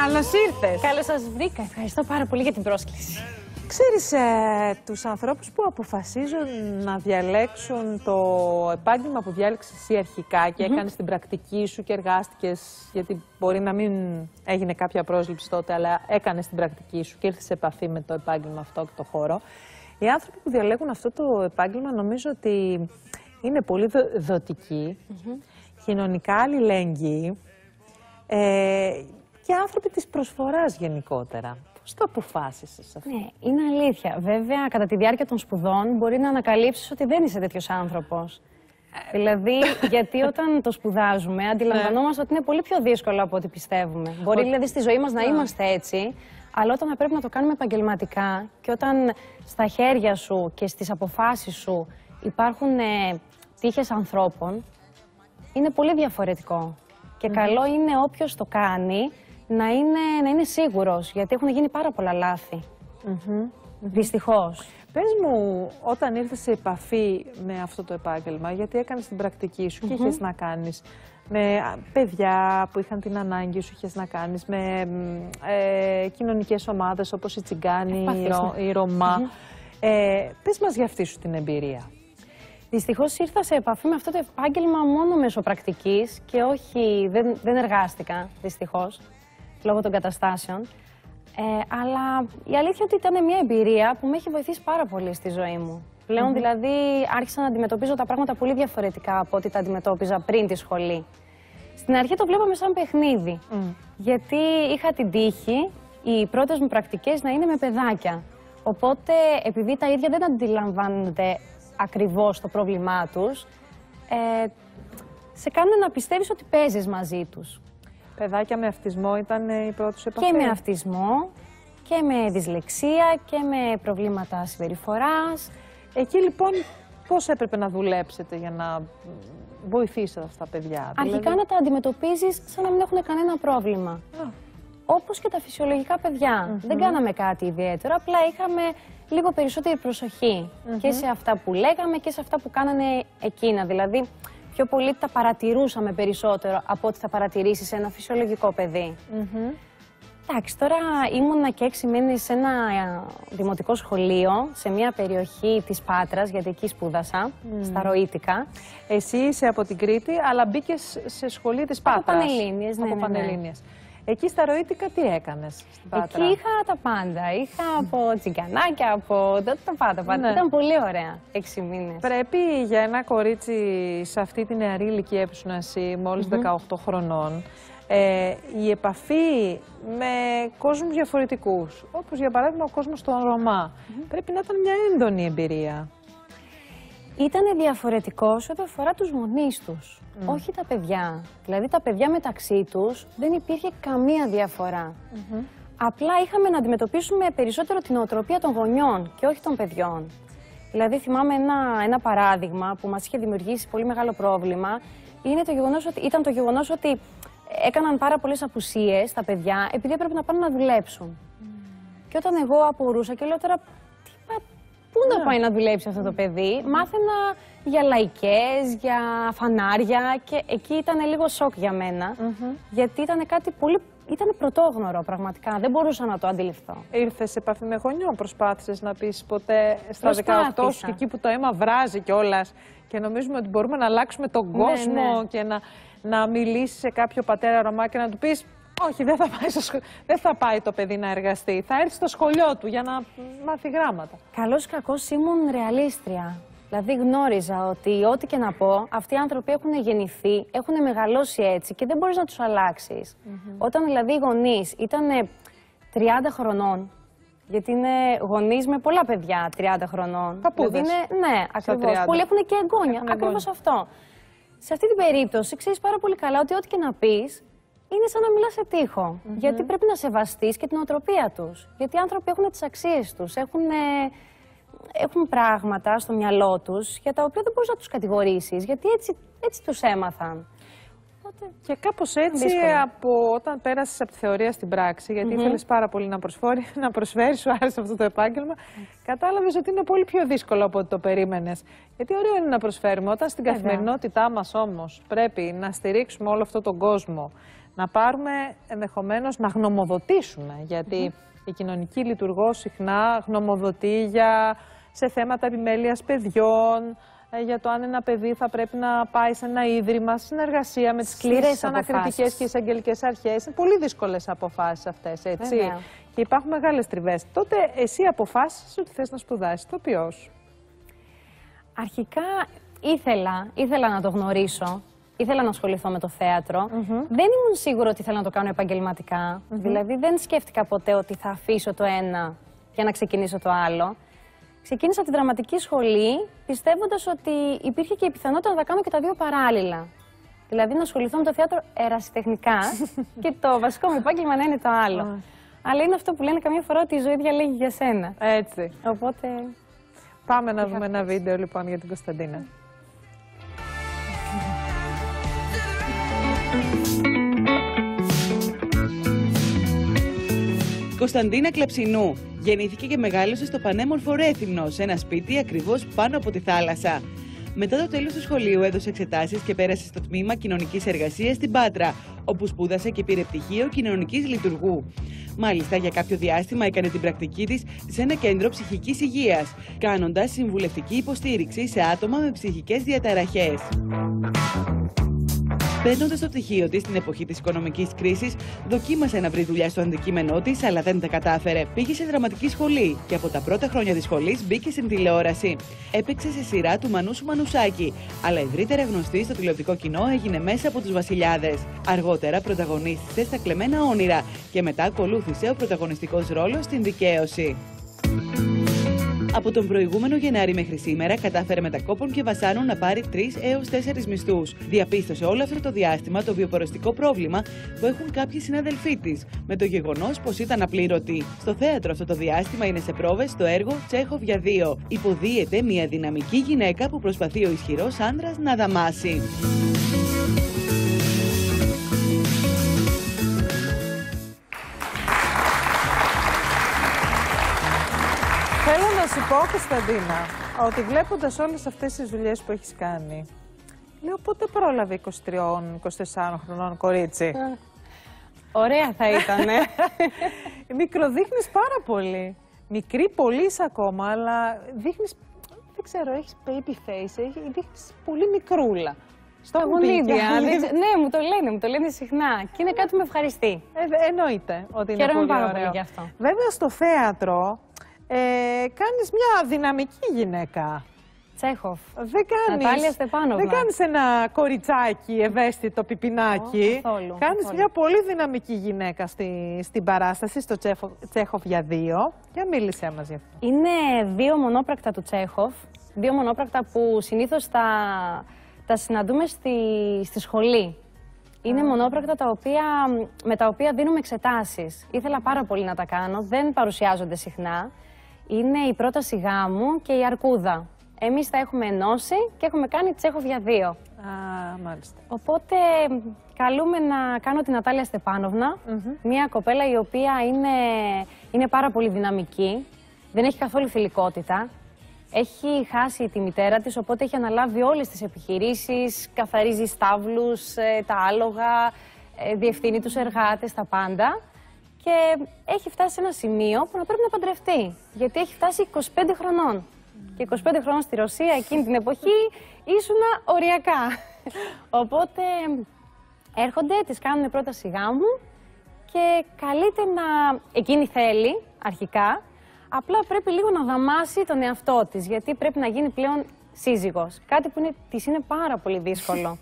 Καλώς ήρθες. Καλώς σας βρήκα. Ευχαριστώ πάρα πολύ για την πρόσκληση. Ξέρεις, τους ανθρώπους που αποφασίζουν να διαλέξουν το επάγγελμα που διάλεξες εσύ αρχικά και έκανες την πρακτική σου και εργάστηκες, γιατί μπορεί να μην έγινε κάποια πρόσληψη τότε, αλλά έκανες την πρακτική σου και ήρθες σε επαφή με το επάγγελμα αυτό και το χώρο. Οι άνθρωποι που διαλέγουν αυτό το επάγγελμα νομίζω ότι είναι πολύ δοτικοί, κοινωνικά αλληλέγγυοι και άνθρωποι της προσφοράς γενικότερα. Πώς το αποφάσισες αυτό? Ναι, είναι αλήθεια. Βέβαια, κατά τη διάρκεια των σπουδών μπορεί να ανακαλύψεις ότι δεν είσαι τέτοιος άνθρωπος. Δηλαδή, γιατί όταν το σπουδάζουμε, αντιλαμβανόμαστε ότι είναι πολύ πιο δύσκολο από ό,τι πιστεύουμε. Μπορεί δηλαδή στη ζωή μας να είμαστε έτσι, αλλά όταν πρέπει να το κάνουμε επαγγελματικά και όταν στα χέρια σου και στις αποφάσεις σου υπάρχουν τύχες ανθρώπων, είναι πολύ διαφορετικό. Και καλό είναι όποιος το κάνει να είναι σίγουρος, γιατί έχουν γίνει πάρα πολλά λάθη. Δυστυχώς. Πες μου, όταν ήρθες σε επαφή με αυτό το επάγγελμα, γιατί έκανες την πρακτική σου και είχες να κάνεις με παιδιά που είχαν την ανάγκη σου, είχες να κάνεις με κοινωνικές ομάδες όπως οι Τσιγκάνοι, οι Ρωμά. Πες μας για αυτή σου την εμπειρία. Δυστυχώς ήρθα σε επαφή με αυτό το επάγγελμα μόνο μέσω πρακτικής και όχι, δεν εργάστηκα δυστυχώς, λόγω των καταστάσεων. Αλλά η αλήθεια ότι ήταν μια εμπειρία που με έχει βοηθήσει πάρα πολύ στη ζωή μου. Πλέον δηλαδή άρχισα να αντιμετωπίζω τα πράγματα πολύ διαφορετικά από ό,τι τα αντιμετώπιζα πριν τη σχολή. Στην αρχή το βλέπαμε σαν παιχνίδι, γιατί είχα την τύχη οι πρώτες μου πρακτικές να είναι με παιδάκια. Οπότε επειδή τα ίδια δεν αντιλαμβάνονται ακριβώς το πρόβλημά τους, σε κάνουν να πιστεύεις ότι παίζεις μαζί τους. Παιδάκια με αυτισμό ήταν οι πρώτους επαφές? Και με αυτισμό και με δυσλεξία και με προβλήματα συμπεριφοράς. Εκεί λοιπόν πώς έπρεπε να δουλέψετε για να βοηθήσετε αυτά τα παιδιά? Αρχικά δηλαδή να τα αντιμετωπίζεις σαν να μην έχουν κανένα πρόβλημα. Όπως και τα φυσιολογικά παιδιά. Δεν κάναμε κάτι ιδιαίτερο, απλά είχαμε λίγο περισσότερη προσοχή και σε αυτά που λέγαμε και σε αυτά που κάνανε εκείνα. Δηλαδή, πιο πολύ τα παρατηρούσαμε περισσότερο από ό,τι θα παρατηρήσεις ένα φυσιολογικό παιδί. Εντάξει, τώρα ήμουνα και 6 μήνες σε ένα δημοτικό σχολείο, σε μια περιοχή της Πάτρας, γιατί εκεί σπούδασα, στα Ροΐτικα. Εσύ είσαι από την Κρήτη, αλλά μπήκες σε σχολείο της Πάτρας. Από Πανελλήνιες, ναι. Πανελλήνιες. Εκεί στα Ροΐτικα τι έκανες στην Πάτρα? Εκεί είχα τα πάντα. Είχα από τσιγκανάκια, από τα πάντα. Ήταν πολύ ωραία 6 μήνες. Πρέπει για ένα κορίτσι σε αυτή την νεαρή ηλικία που ήσουν εσύ, μόλις 18 χρονών, η επαφή με κόσμους διαφορετικούς, όπως για παράδειγμα ο κόσμος των Ρωμά, πρέπει να ήταν μια έντονη εμπειρία. Ήταν διαφορετικός ό,τι αφορά τους γονείς τους, όχι τα παιδιά. Δηλαδή τα παιδιά μεταξύ τους δεν υπήρχε καμία διαφορά. Απλά είχαμε να αντιμετωπίσουμε περισσότερο την νοοτροπία των γονιών και όχι των παιδιών. Δηλαδή θυμάμαι ένα παράδειγμα που μας είχε δημιουργήσει πολύ μεγάλο πρόβλημα, ήταν το γεγονός ότι έκαναν πάρα πολλές απουσίες τα παιδιά επειδή έπρεπε να πάνε να δουλέψουν. Και όταν εγώ απορούσα και λέω τώρα, πού να πάει να δουλέψει αυτό το παιδί, μάθαινα για λαϊκές, για φανάρια και εκεί ήταν λίγο σοκ για μένα, γιατί ήταν κάτι πολύ, ήταν πρωτόγνωρο πραγματικά, δεν μπορούσα να το αντιληφθώ. Ήρθες σε επαφή με γονιό, προσπάθησες να πεις ποτέ στα 18 σου και εκεί που το αίμα βράζει κιόλας και νομίζουμε ότι μπορούμε να αλλάξουμε τον κόσμο και να μιλήσεις σε κάποιο πατέρα Ρωμά και να του πεις όχι, δεν θα πάει το παιδί να εργαστεί. Θα έρθει στο σχολείο του για να μάθει γράμματα. Καλώς ή κακώς ήμουν ρεαλίστρια. Δηλαδή γνώριζα ότι ό,τι και να πω, αυτοί οι άνθρωποι έχουν γεννηθεί, έχουν μεγαλώσει έτσι και δεν μπορείς να τους αλλάξεις. Όταν δηλαδή οι γονείς ήταν 30 χρονών, γιατί είναι γονείς με πολλά παιδιά 30 χρονών. Παππούδες. Δηλαδή ναι, ακριβώς. Πολλοί έχουν και εγγόνια. Ακριβώς αυτό. Σε αυτή την περίπτωση ξέρεις πάρα πολύ καλά ότι ό,τι και να πεις, είναι σαν να μιλάς σε τοίχο. Γιατί πρέπει να σεβαστείς και την οτροπία τους. Γιατί οι άνθρωποι έχουν τις αξίες τους, έχουν πράγματα στο μυαλό τους για τα οποία δεν μπορείς να τους κατηγορήσεις, γιατί έτσι τους έμαθαν. Και κάπως έτσι, όταν πέρασες από τη θεωρία στην πράξη, γιατί ήθελες πάρα πολύ να προσφέρεις, σου άρεσε αυτό το επάγγελμα, κατάλαβες ότι είναι πολύ πιο δύσκολο από ό,τι το περίμενες. Γιατί ωραίο είναι να προσφέρουμε, όταν στην καθημερινότητά μας όμως πρέπει να στηρίξουμε όλο αυτόν τον κόσμο, να πάρουμε ενδεχομένως να γνωμοδοτήσουμε, γιατί η κοινωνική λειτουργός συχνά γνωμοδοτεί σε θέματα επιμέλειας παιδιών, για το αν ένα παιδί θα πρέπει να πάει σε ένα ίδρυμα, συνεργασία με τις ανακριτικές και εισαγγελικές αρχές. Είναι πολύ δύσκολες αποφάσεις αυτές, έτσι. Βέβαια. Και υπάρχουν μεγάλες τριβές. Τότε εσύ αποφάσισες ότι θες να σπουδάσεις ηθοποιός. Αρχικά ήθελα να το γνωρίσω. Ήθελα να ασχοληθώ με το θέατρο. Δεν ήμουν σίγουρη ότι ήθελα να το κάνω επαγγελματικά. Δηλαδή δεν σκέφτηκα ποτέ ότι θα αφήσω το ένα για να ξεκινήσω το άλλο. Ξεκίνησα τη δραματική σχολή πιστεύοντας ότι υπήρχε και η πιθανότητα να τα κάνω και τα δύο παράλληλα. Δηλαδή να ασχοληθώ με το θέατρο ερασιτεχνικά και το βασικό μου επάγγελμα να είναι το άλλο. Αλλά είναι αυτό που λένε καμιά φορά ότι η ζωή διαλέγει για σένα. Έτσι. Οπότε... Πάμε να δούμε ένα βίντεο λοιπόν για την Κωνσταντίνα. Κωνσταντίνα Κλαψινού γεννήθηκε και μεγάλωσε στο πανέμορφο Ρέθυμνο, σε ένα σπίτι ακριβώς πάνω από τη θάλασσα. Μετά το τέλος του σχολείου έδωσε εξετάσεις και πέρασε στο τμήμα κοινωνικής εργασίας στην Πάτρα, όπου σπούδασε και πήρε πτυχίο κοινωνικής λειτουργού. Μάλιστα, για κάποιο διάστημα έκανε την πρακτική της σε ένα κέντρο ψυχικής υγείας, κάνοντας συμβουλευτική υποστήριξη σε άτομα με ψυχικές διαταραχές. Παίρνοντας το πτυχίο της στην εποχή της οικονομικής κρίσης, δοκίμασε να βρει δουλειά στο αντικείμενό της, αλλά δεν τα κατάφερε. Πήγε σε δραματική σχολή και από τα πρώτα χρόνια της σχολής μπήκε στην τηλεόραση. Έπαιξε σε σειρά του Μανούσου Μανουσάκη, αλλά ευρύτερα γνωστή στο τηλεοπτικό κοινό έγινε μέσα από τους Βασιλιάδες. Αργότερα πρωταγωνίστησε στα Κλεμμένα Όνειρα και μετά ακολούθησε ο πρωταγωνιστικός ρόλος στην Δικαίωση. Από τον προηγούμενο Γενάρη μέχρι σήμερα κατάφερε με τα κόπων και βασάνων να πάρει 3 έως 4 μισθούς. Διαπίστωσε όλο αυτό το διάστημα το βιοποριστικό πρόβλημα που έχουν κάποιοι συναδελφοί της, με το γεγονός πως ήταν απλήρωτοι. Στο θέατρο αυτό το διάστημα είναι σε πρόβες το έργο Τσέχοφ για 2. Υποδίεται μια δυναμική γυναίκα που προσπαθεί ο ισχυρός άντρας να δαμάσει. Θέλω να σου πω, Κωνσταντίνα, ότι βλέποντας όλες αυτές τις δουλειές που έχεις κάνει, λέω πότε πρόλαβε 23-24 χρονών κορίτσι. Ωραία θα ήτανε. Μικροδείχνεις πάρα πολύ. Μικρή πολύ είσαι ακόμα, αλλά δείχνεις, δεν ξέρω, έχεις baby face, δείχνεις πολύ μικρούλα. Στο γονίδια. Ναι, μου το λένε συχνά. Και είναι κάτι που με ευχαριστεί. Εννοείται ότι είναι πολύ πάρα ωραίο. πολύ γι' αυτό. Βέβαια στο θέατρο κάνεις μια δυναμική γυναίκα. Τσέχοφ. Νατάλια Στεπάνοβα. Δεν κάνεις ένα κοριτσάκι ευαίσθητο πιπινάκι. Καθόλου. Κάνεις μια πολύ δυναμική γυναίκα στην παράσταση, στο Τσέχοφ για 2. Για μίλησέ μας γι' αυτό. Είναι 2 μονόπρακτα του Τσέχοφ. 2 μονόπρακτα που συνήθως τα συναντούμε στη σχολή. Είναι μονόπρακτα με τα οποία δίνουμε εξετάσεις. Ήθελα πάρα πολύ να τα κάνω, δεν παρουσιάζονται συχνά. Είναι η πρόταση γάμου και η αρκούδα. Εμείς τα έχουμε ενώσει και έχουμε κάνει Τσέχοφ για 2. Μάλιστα. Οπότε καλούμε να κάνω την Νατάλια Στεπάνοβνα, μια κοπέλα η οποία είναι πάρα πολύ δυναμική, δεν έχει καθόλου θηλυκότητα. Έχει χάσει τη μητέρα της, οπότε έχει αναλάβει όλες τις επιχειρήσεις, καθαρίζει στάβλους, τα άλογα, διευθύνει τους εργάτες, τα πάντα. Και έχει φτάσει σε ένα σημείο που να πρέπει να παντρευτεί, γιατί έχει φτάσει 25 χρονών. Και 25 χρόνων στη Ρωσία εκείνη την εποχή ήσουνα οριακά. Οπότε έρχονται, τις κάνουν πρόταση γάμου και καλείται να... Εκείνη θέλει αρχικά, απλά πρέπει λίγο να δαμάσει τον εαυτό της, γιατί πρέπει να γίνει πλέον σύζυγος. Κάτι που της είναι πάρα πολύ δύσκολο.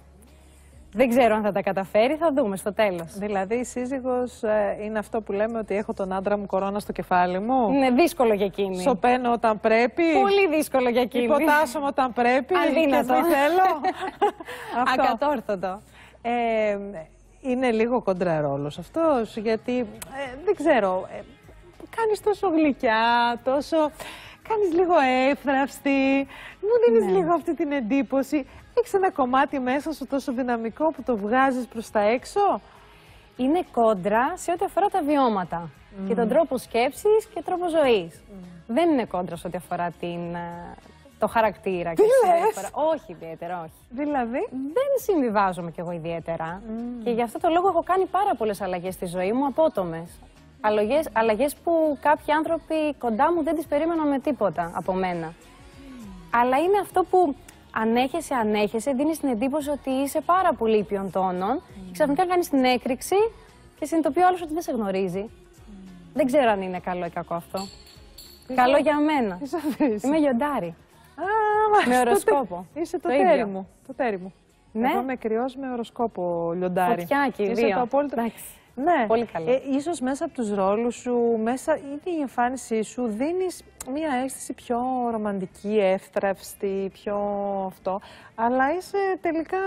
Δεν ξέρω αν θα τα καταφέρει, θα δούμε στο τέλος. Δηλαδή η σύζυγος είναι αυτό που λέμε ότι έχω τον άντρα μου κορώνα στο κεφάλι μου. Είναι δύσκολο για εκείνη. Σωπαίνω όταν πρέπει. Πολύ δύσκολο για εκείνη. Υποτάσσομαι όταν πρέπει. Αδύνατο. Και θέλω. Ακατόρθωτο. Είναι λίγο κοντραρόλος αυτός, γιατί δεν ξέρω, κάνεις τόσο γλυκιά, κάνεις λίγο εύθραυστη, μου δίνεις λίγο αυτή την εντύπωση. Έχεις ένα κομμάτι μέσα σου τόσο δυναμικό που το βγάζεις προς τα έξω. Είναι κόντρα σε ό,τι αφορά τα βιώματα και τον τρόπο σκέψης και τρόπο ζωής. Δεν είναι κόντρα σε ό,τι αφορά το χαρακτήρα και συμπεριφορά. Όχι ιδιαίτερα, όχι. Δηλαδή. Δεν συμβιβάζομαι κι εγώ ιδιαίτερα. Και γι' αυτό το λόγο έχω κάνει πάρα πολλές αλλαγές στη ζωή μου, απότομες. Αλλαγές που κάποιοι άνθρωποι κοντά μου δεν τις περίμεναν με τίποτα από μένα. Αλλά είναι αυτό που ανέχεσαι, δίνεις την εντύπωση ότι είσαι πάρα πολύ ήπιον τόνων και ξαφνικά κάνεις την έκρηξη και συνειδητοποιεί ο άλλος ότι δεν σε γνωρίζει. Δεν ξέρω αν είναι καλό ή κακό αυτό. Καλό για μένα. Είμαι λιοντάρι. Με οροσκόπο. Είσαι το τέρι μου. Το τέρι μου. Ναι. Εγώ είμαι κρυός με οροσκόπο λιοντάρι. Φωτιάκι, είσαι το απόλυτο. Ναι. Πολύ καλό. Ίσως μέσα από τους ρόλους σου, μέσα ήδη η εμφάνισή σου, δίνεις μία αίσθηση πιο ρομαντική, εύθραυστη, πιο αυτό. Αλλά είσαι τελικά...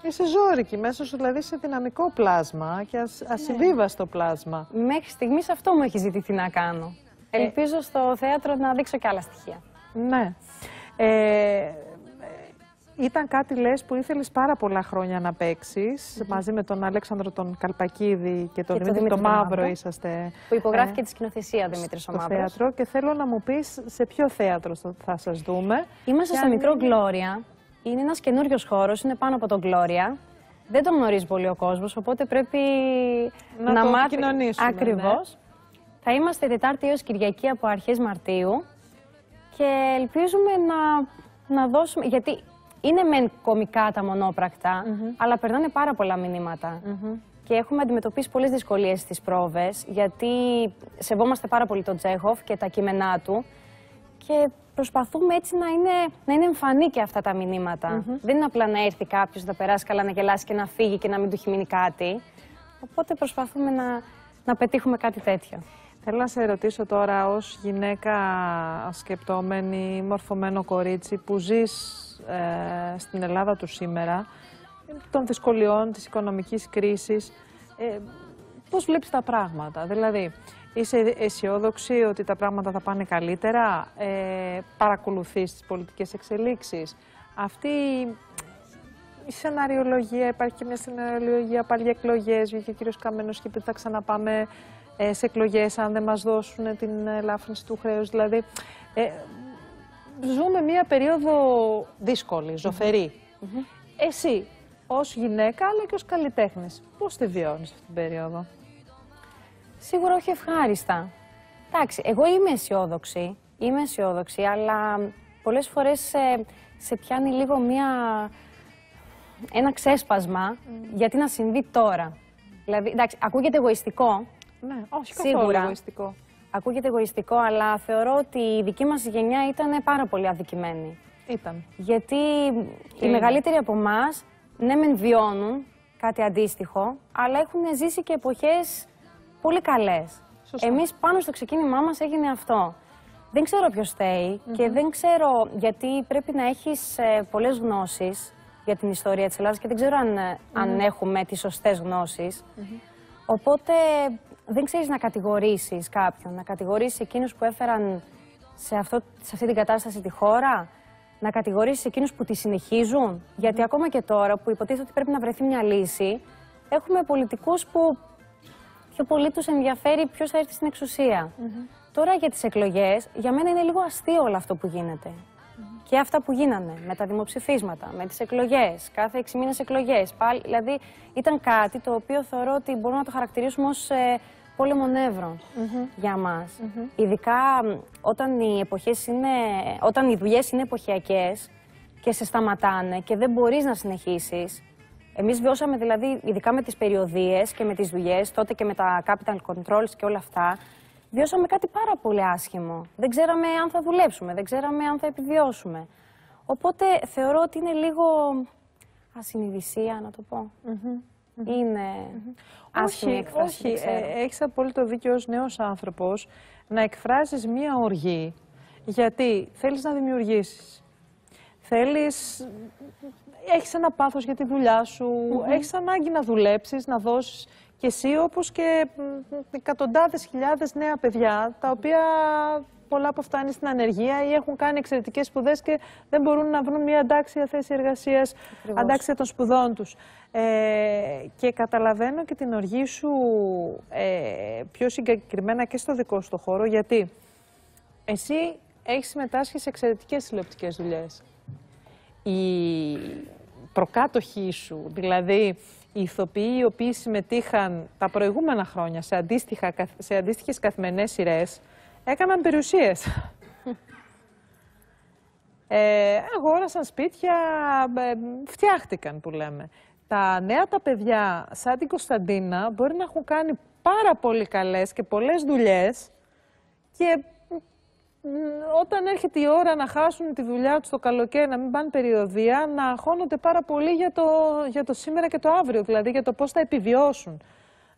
Είσαι ζώρικη μέσα σου, δηλαδή σε δυναμικό πλάσμα και ασυμβίβαστο πλάσμα. Μέχρι στιγμής αυτό μου έχει ζητηθεί να κάνω. Ελπίζω στο θέατρο να δείξω και άλλα στοιχεία. Ναι. Ήταν κάτι, λες, που ήθελες πάρα πολλά χρόνια να παίξεις, μαζί με τον Αλέξανδρο τον Καλπακίδη και τον Δημήτρη τον Μαύρο είσαστε. Που υπογράφει και τη σκηνοθεσία Δημήτρης ο Μαύρος. Θέατρο, και θέλω να μου πεις σε ποιο θέατρο θα σας δούμε. Είμαστε στο μικρό Γκλώρια. Είναι ένας καινούριος χώρος, είναι πάνω από τον Γκλώρια. Δεν τον γνωρίζει πολύ ο κόσμος, οπότε πρέπει να το μάθει. κοινωνήσουμε. Ακριβώς. Ναι. Θα είμαστε Τετάρτη έως Κυριακή από αρχές Μαρτίου και ελπίζουμε να δώσουμε. Γιατί είναι μεν κωμικά τα μονόπρακτα, αλλά περνάνε πάρα πολλά μηνύματα. Και έχουμε αντιμετωπίσει πολλές δυσκολίες στις πρόβες, γιατί σεβόμαστε πάρα πολύ τον Τσέχοφ και τα κείμενά του. Και προσπαθούμε έτσι να είναι εμφανή και αυτά τα μηνύματα. Δεν είναι απλά να έρθει κάποιος, να περάσει καλά, να γελάσει και να φύγει και να μην του έχει μείνει κάτι. Οπότε προσπαθούμε να πετύχουμε κάτι τέτοιο. Θέλω να σε ρωτήσω τώρα, ως γυναίκα σκεπτόμενη, μορφωμένο κορίτσι που ζεις στην Ελλάδα του σήμερα, των δυσκολιών, της οικονομικής κρίσης, πώς βλέπεις τα πράγματα? Δηλαδή, είσαι αισιόδοξη ότι τα πράγματα θα πάνε καλύτερα? Παρακολουθείς τις πολιτικές εξελίξεις? Αυτή η σεναριολογία, υπάρχει και μια σεναριολογία πάλι για εκλογές, βγήκε ο κύριος Καμένος και είπε ότι θα ξαναπάμε σε εκλογές αν δεν μας δώσουν την ελάφρυνση του χρέους. Δηλαδή, ζούμε μια περίοδο δύσκολη, ζωφερή. Εσύ, ως γυναίκα, αλλά και ως καλλιτέχνης, πώς τη βιώνεις αυτή την περίοδο? Σίγουρα όχι ευχάριστα. Εντάξει, εγώ είμαι αισιόδοξη, αλλά πολλές φορές σε πιάνει λίγο ένα ξέσπασμα γιατί να συμβεί τώρα. Δηλαδή, εντάξει, ακούγεται εγωιστικό. Ναι, όχι σίγουρα. Καθόλου εγωιστικό. Ακούγεται εγωιστικό, αλλά θεωρώ ότι η δική μας γενιά ήταν πάρα πολύ αδικημένη. Ήταν. Γιατί οι μεγαλύτεροι από εμάς, ναι μεν βιώνουν κάτι αντίστοιχο, αλλά έχουν ζήσει και εποχές πολύ καλές. Σωστά. Εμείς πάνω στο ξεκίνημά μας έγινε αυτό. Δεν ξέρω ποιος φταίει και δεν ξέρω, γιατί πρέπει να έχεις πολλές γνώσεις για την ιστορία της Ελλάδας και δεν ξέρω αν έχουμε τις σωστές γνώσεις. Οπότε δεν ξέρεις να κατηγορήσεις κάποιον, να κατηγορήσεις εκείνους που έφεραν σε αυτή την κατάσταση τη χώρα, να κατηγορήσεις εκείνους που τη συνεχίζουν. Γιατί ακόμα και τώρα που υποτίθεται ότι πρέπει να βρεθεί μια λύση, έχουμε πολιτικούς που πιο πολύ τους ενδιαφέρει ποιος θα έρθει στην εξουσία. Τώρα για τις εκλογές, για μένα είναι λίγο αστείο όλο αυτό που γίνεται. Και αυτά που γίνανε με τα δημοψηφίσματα, με τις εκλογές, κάθε 6 μήνες εκλογές. Πάλι, δηλαδή ήταν κάτι το οποίο θεωρώ ότι μπορούμε να το χαρακτηρίσουμε ως πόλεμο νεύρων για μας. Ειδικά όταν οι δουλειές είναι εποχιακές και σε σταματάνε και δεν μπορείς να συνεχίσεις. Εμείς βιώσαμε δηλαδή, ειδικά με τις περιοδίες και με τις δουλειές, τότε και με τα capital controls και όλα αυτά, βιώσαμε κάτι πάρα πολύ άσχημο. Δεν ξέραμε αν θα δουλέψουμε, δεν ξέραμε αν θα επιβιώσουμε. Οπότε θεωρώ ότι είναι λίγο ασυνειδησία, να το πω. Είναι άσχημη έκφραση. Όχι, έχεις απόλυτο δίκιο ως νέος άνθρωπος να εκφράσεις μία οργή, γιατί θέλεις να δημιουργήσεις. Έχεις ένα πάθος για τη δουλειά σου, έχεις ανάγκη να δουλέψεις, να δώσεις και εσύ, όπως και εκατοντάδες χιλιάδες νέα παιδιά, τα οποία πολλά από αυτά είναι στην ανεργία ή έχουν κάνει εξαιρετικές σπουδές και δεν μπορούν να βρουν μια αντάξια θέση εργασίας, αντάξια των σπουδών τους. Και καταλαβαίνω και την οργή σου πιο συγκεκριμένα και στο δικό σου το χώρο, γιατί εσύ έχει συμμετάσχει σε εξαιρετικές τηλεοπτικές δουλειές. Οι προκάτοχοί σου, δηλαδή οι ηθοποιοί οι οποίοι συμμετείχαν τα προηγούμενα χρόνια σε αντίστοιχες καθημερινές σειρές, έκαναν περιουσίες. Αγόρασαν σπίτια, φτιάχτηκαν που λέμε. Τα νέα τα παιδιά, σαν την Κωνσταντίνα, μπορεί να έχουν κάνει πάρα πολύ καλές και πολλές δουλειές και όταν έρχεται η ώρα να χάσουν τη δουλειά τους το καλοκαίρι, να μην πάνε περιοδεία, να αγχώνονται πάρα πολύ για το σήμερα και το αύριο, δηλαδή για το πώς θα επιβιώσουν.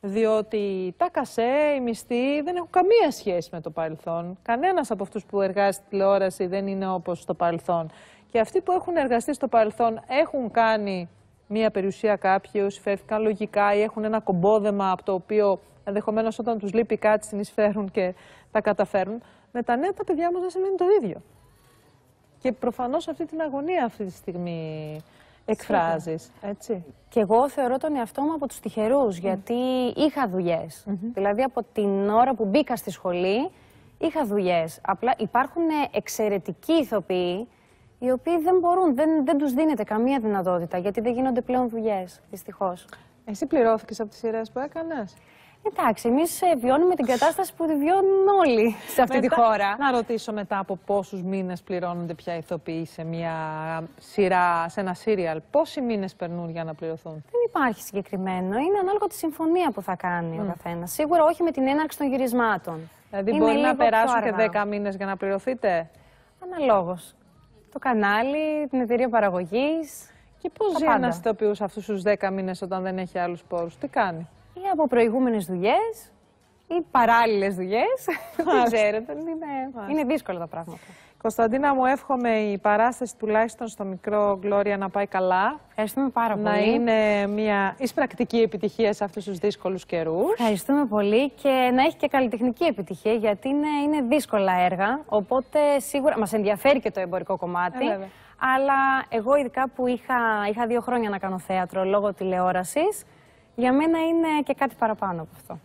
Διότι τα κασέ, οι μισθοί δεν έχουν καμία σχέση με το παρελθόν. Κανένας από αυτούς που εργάζεται στη τηλεόραση δεν είναι όπως στο παρελθόν. Και αυτοί που έχουν εργαστεί στο παρελθόν έχουν κάνει μία περιουσία κάποιοι, φεύγαν λογικά ή έχουν ένα κομπόδεμα από το οποίο ενδεχομένως όταν τους λείπει κάτι συνεισφέρουν και τα καταφέρουν. Με τα νέα τα παιδιά όμως δεν σημαίνει το ίδιο. Και προφανώς αυτή την αγωνία αυτή τη στιγμή εκφράζεις, έτσι. Και εγώ θεωρώ τον εαυτό μου από τους τυχερούς, γιατί είχα δουλειές. Δηλαδή από την ώρα που μπήκα στη σχολή είχα δουλειές. Απλά υπάρχουν εξαιρετικοί ηθοποιοί, οι οποίοι δεν μπορούν, δεν τους δίνεται καμία δυνατότητα, γιατί δεν γίνονται πλέον δουλειές, δυστυχώς. Εσύ πληρώθηκες από τις σειρές που έκανες? Εντάξει, εμείς βιώνουμε την κατάσταση που τη βιώνουν όλοι σε αυτή τη χώρα. Να ρωτήσω μετά από πόσους μήνες πληρώνονται πια ηθοποιοί σε μια σειρά, σε ένα σύριαλ. Πόσοι μήνες περνούν για να πληρωθούν? Δεν υπάρχει συγκεκριμένο. Είναι ανάλογα τη συμφωνία που θα κάνει ο καθένας. Σίγουρα όχι με την έναρξη των γυρισμάτων. Δηλαδή μπορεί να περάσουν και 10 μήνες για να πληρωθείτε? Αναλόγως. Το κανάλι, την εταιρεία παραγωγής. Και πώς ζει ένας ηθοποιός αυτούς τους 10 μήνες όταν δεν έχει άλλους πόρους? Τι κάνει? Ή από προηγούμενες δουλειές ή παράλληλες δουλειές. Δεν ξέρετε, είναι δύσκολα τα πράγματα. Κωνσταντίνα, μου εύχομαι η παράσταση τουλάχιστον στο μικρό Γκλώρια να πάει καλά. Ευχαριστούμε πάρα πολύ. Να είναι μια εισπρακτική επιτυχία σε αυτούς τους δύσκολους καιρούς. Ευχαριστούμε πολύ και να έχει και καλλιτεχνική επιτυχία, γιατί είναι δύσκολα έργα. Οπότε σίγουρα μας ενδιαφέρει και το εμπορικό κομμάτι. Αλλά εγώ ειδικά που είχα 2 χρόνια να κάνω θέατρο λόγω τηλεόρασης, για μένα είναι και κάτι παραπάνω από αυτό.